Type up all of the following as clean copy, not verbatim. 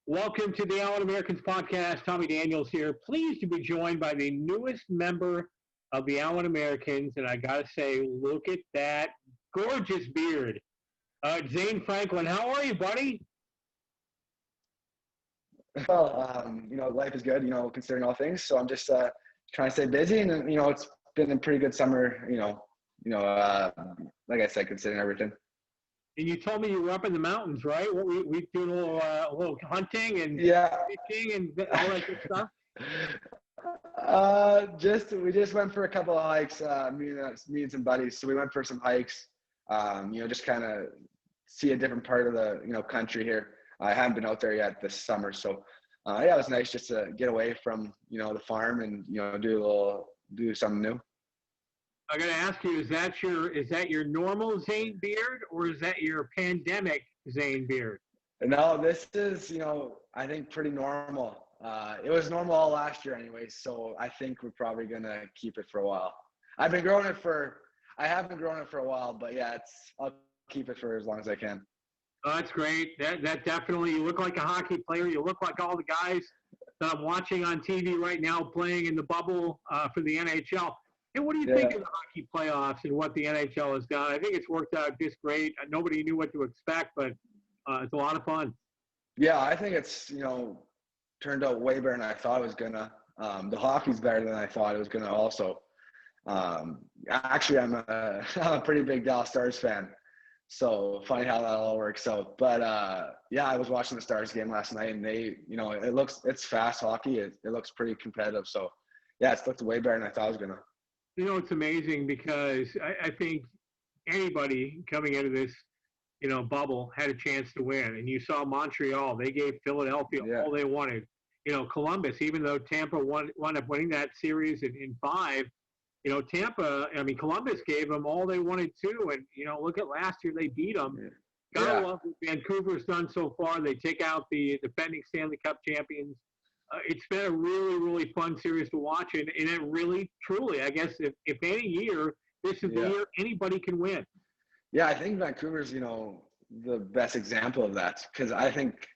Welcome to the Allen Americans podcast. Tommy Daniels here. Pleased to be joined by the newest member of the Allen Americans. And I got to say, look at that gorgeous beard. Zane Franklin, how are you, buddy? Life is good, considering all things. So I'm just trying to stay busy, and it's been a pretty good summer. Like I said, considering everything. And you told me you were up in the mountains, right? What we doing a little hunting and Yeah. fishing and all that good stuff. We just went for a couple of hikes. Me and some buddies. So we went for some hikes. Just kind of see a different part of the country here. I haven't been out there yet this summer, so it was nice just to get away from the farm and do something new. I got to ask you: is that your normal Zane beard, or is that your pandemic Zane beard? No, this is I think pretty normal. It was normal all last year anyway, so I think we're probably gonna keep it for a while. I haven't grown it for a while, but yeah, I'll keep it for as long as I can. Oh, that's great. That definitely, you look like a hockey player. You look like all the guys that I'm watching on TV right now playing in the bubble for the NHL. And what do you think of the hockey playoffs and what the NHL has done? I think it's worked out just great. Nobody knew what to expect, but it's a lot of fun. Yeah, I think it's, turned out way better than I thought it was gonna. The hockey's better than I thought it was gonna also. Actually, I'm a pretty big Dallas Stars fan. So funny how that all works out. But I was watching the Stars game last night, and they, it's fast hockey. It looks pretty competitive. So yeah, it's looked way better than I thought it was gonna. It's amazing because I think anybody coming into this, bubble had a chance to win. And you saw Montreal; they gave Philadelphia all they wanted. Columbus, even though Tampa wound up winning that series in 5. Columbus gave them all they wanted to, and look at last year, they beat them. Gotta love what Vancouver's done so far. They take out the defending Stanley Cup champions. It's been a really, really fun series to watch, and it really, truly, I guess, if any year, this is the year anybody can win. Yeah, I think Vancouver's, the best example of that, because I think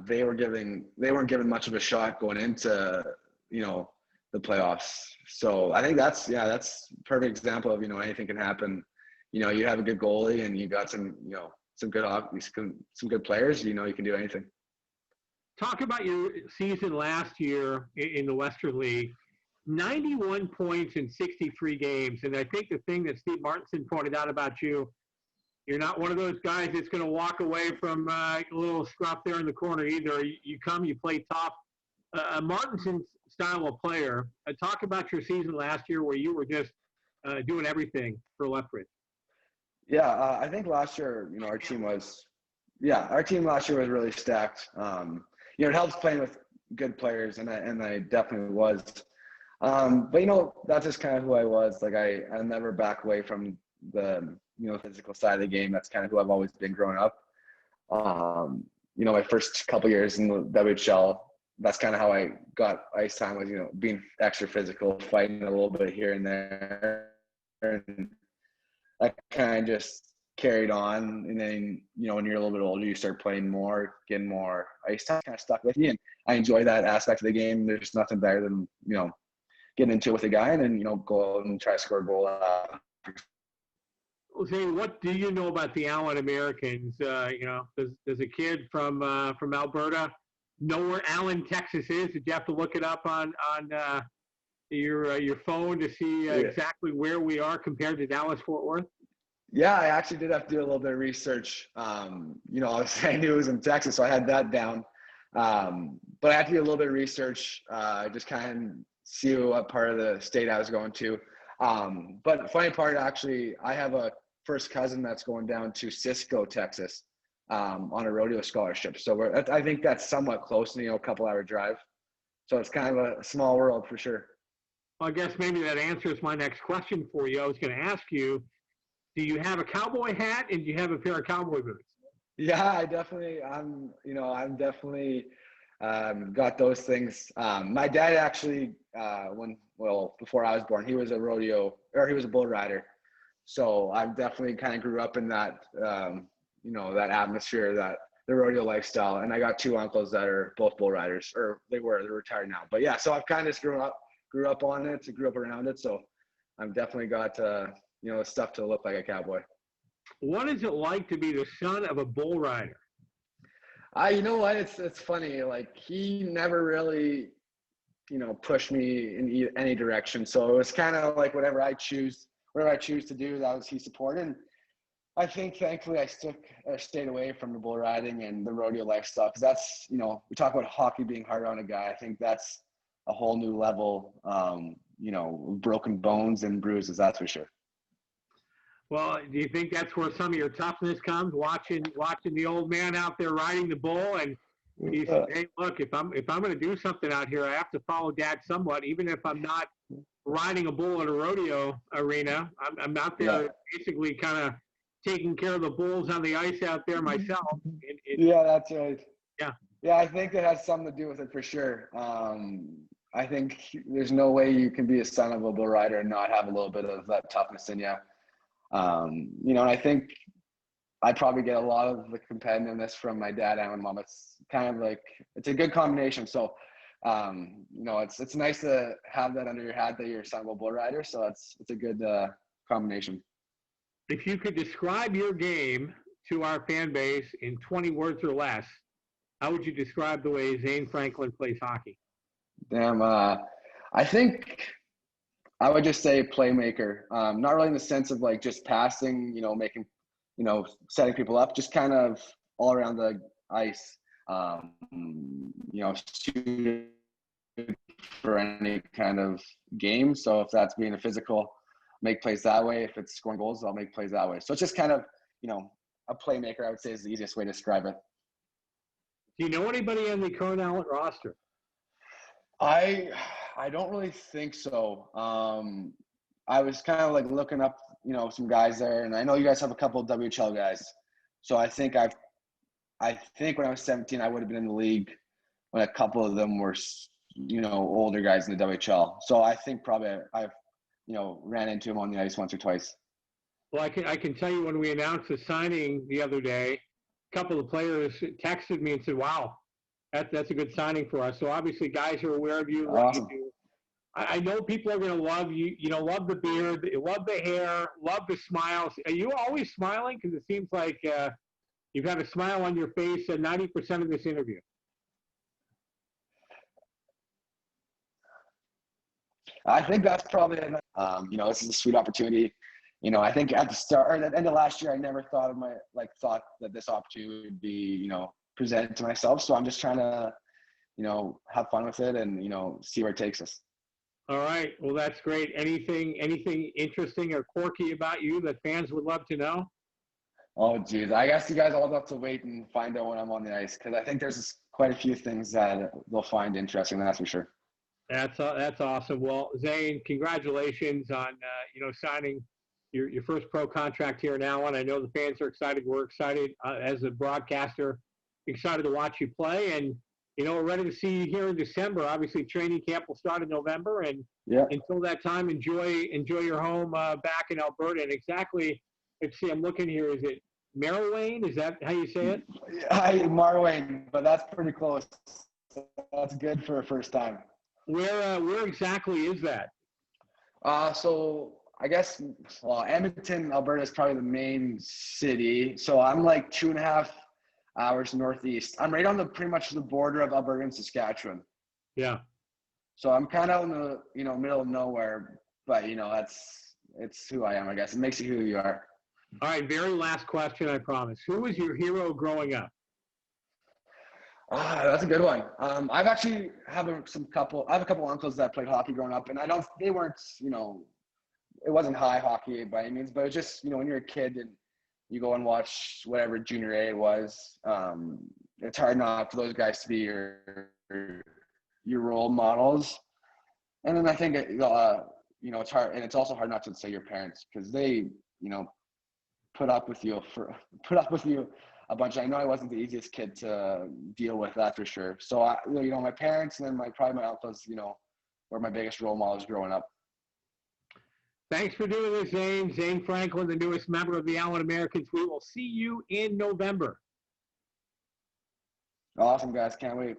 they weren't given much of a shot going into, the playoffs. So I think that's a perfect example of, anything can happen. You have a good goalie and you got some good players, you can do anything. Talk about your season last year in the Western League. 91 points in 63 games. And I think the thing that Steve Martinson pointed out about you, you're not one of those guys that's going to walk away from a little scruff there in the corner either. You come, you play tough. Martinson's style of player. Talk about your season last year where you were just doing everything for Lethbridge. Yeah, I think last year, our team last year was really stacked. It helps playing with good players, and I definitely was. But that's just kind of who I was. Like I never back away from the physical side of the game. That's kind of who I've always been growing up. My first couple years in the WHL, that's kind of how I got ice time, was being extra physical, fighting a little bit here and there, and that kind of just carried on. And then when you're a little bit older, you start playing more, getting more ice time. Kind of stuck with me, and I enjoy that aspect of the game. There's nothing better than getting into it with a guy and then go out and try to score a goal. Zane, what do you know about the Allen Americans? Does a kid from Alberta know where Allen, Texas is? Did you have to look it up on your phone to see exactly where we are compared to Dallas-Fort Worth? Yeah, I actually did have to do a little bit of research. I knew it was in Texas, so I had that down. But I had to do a little bit of research, just kind of see what part of the state I was going to. But the funny part, actually, I have a first cousin that's going down to Cisco, Texas, on a rodeo scholarship. So I think that's somewhat close, a couple-hour drive. So it's kind of a small world for sure. Well, I guess maybe that answers my next question for you. I was going to ask you, do you have a cowboy hat and do you have a pair of cowboy boots? Yeah, I'm definitely got those things. My dad actually, before I was born, he was a bull rider. So I definitely kind of grew up in that, that atmosphere, that the rodeo lifestyle. And I got two uncles that are both bull riders, or they're retired now. But yeah, so I've kind of just grew up on it, grew up around it. So I've definitely got, stuff to look like a cowboy. What is it like to be the son of a bull rider? You know what? It's funny. Like, he never really, pushed me in any direction. So it was kind of like whatever I choose to do, that was he supported. And I think thankfully I stayed away from the bull riding and the rodeo lifestyle, because that's, we talk about hockey being hard on a guy. I think that's a whole new level, broken bones and bruises, that's for sure. Well, do you think that's where some of your toughness comes, watching the old man out there riding the bull, and he said, "Hey, look, if I'm going to do something out here, I have to follow Dad somewhat, even if I'm not riding a bull in a rodeo arena. I'm out there basically kind of taking care of the bulls on the ice out there myself." Yeah, that's right. Yeah, I think it has something to do with it for sure. I think there's no way you can be a son of a bull rider and not have a little bit of that toughness in you. And I think I probably get a lot of the competitiveness from my dad and my mom. It's kind of like, it's a good combination. So, it's nice to have that under your hat that you're a son of a bull rider. So it's a good combination. if you could describe your game to our fan base in 20 words or less, how would you describe the way Zane Franklin plays hockey? Damn, I think I would just say playmaker. Not really in the sense of like just passing, making, setting people up, just kind of all around the ice. Shoot for any kind of game. So if that's being a physical, make plays that way. If it's scoring goals, I'll make plays that way. So it's just kind of, a playmaker, I would say, is the easiest way to describe it. Do you know anybody on the current Allen roster? I don't really think so. I was kind of like looking up, some guys there, and I know you guys have a couple of WHL guys. So I think when I was 17, I would have been in the league when a couple of them were, older guys in the WHL. So I think probably I've, ran into him on the ice once or twice. Well, I can tell you, when we announced the signing the other day, a couple of players texted me and said, "Wow, that's a good signing for us." So obviously guys are aware of you, what you do. I know people are going to love you, love the beard, love the hair, love the smiles. Are you always smiling? Because it seems like you've had a smile on your face 90% of this interview. I think that's probably, this is a sweet opportunity. I think at the start, or at the end of last year, I never thought that this opportunity would be, presented to myself. So I'm just trying to, have fun with it and, see where it takes us. All right. Well, that's great. Anything interesting or quirky about you that fans would love to know? Oh, geez. I guess you guys all have to wait and find out when I'm on the ice, because I think there's quite a few things that they'll find interesting. That's for sure. That's awesome. Well, Zane, congratulations on signing your first pro contract here in Allen. I know the fans are excited. We're excited as a broadcaster, excited to watch you play, and we're ready to see you here in December. Obviously, training camp will start in November, and until that time, enjoy your home back in Alberta. And exactly, let's see, I'm looking here. Is it Marouane? Is that how you say it? Marouane, but that's pretty close. That's good for a first time. Where exactly is that? So I guess, Edmonton, Alberta is probably the main city. So I'm like 2.5 hours northeast. I'm right on pretty much the border of Alberta and Saskatchewan. Yeah. So I'm kind of in the, middle of nowhere, but it's who I am, I guess. It makes you who you are. All right. Very last question, I promise. Who was your hero growing up? That's a good one. I've actually I have a couple uncles that played hockey growing up, and they weren't, it wasn't high hockey by any means, but it was just, when you're a kid and you go and watch whatever junior A it was, it's hard not for those guys to be your role models. And then I think, it's hard, and it's also hard not to say your parents, because they, put up with you a bunch. I know I wasn't the easiest kid to deal with, that for sure. So my parents, and then probably my uncles, were my biggest role models growing up. Thanks for doing this, Zane. Zane Franklin, the newest member of the Allen Americans. We will see you in November. Awesome, guys. Can't wait.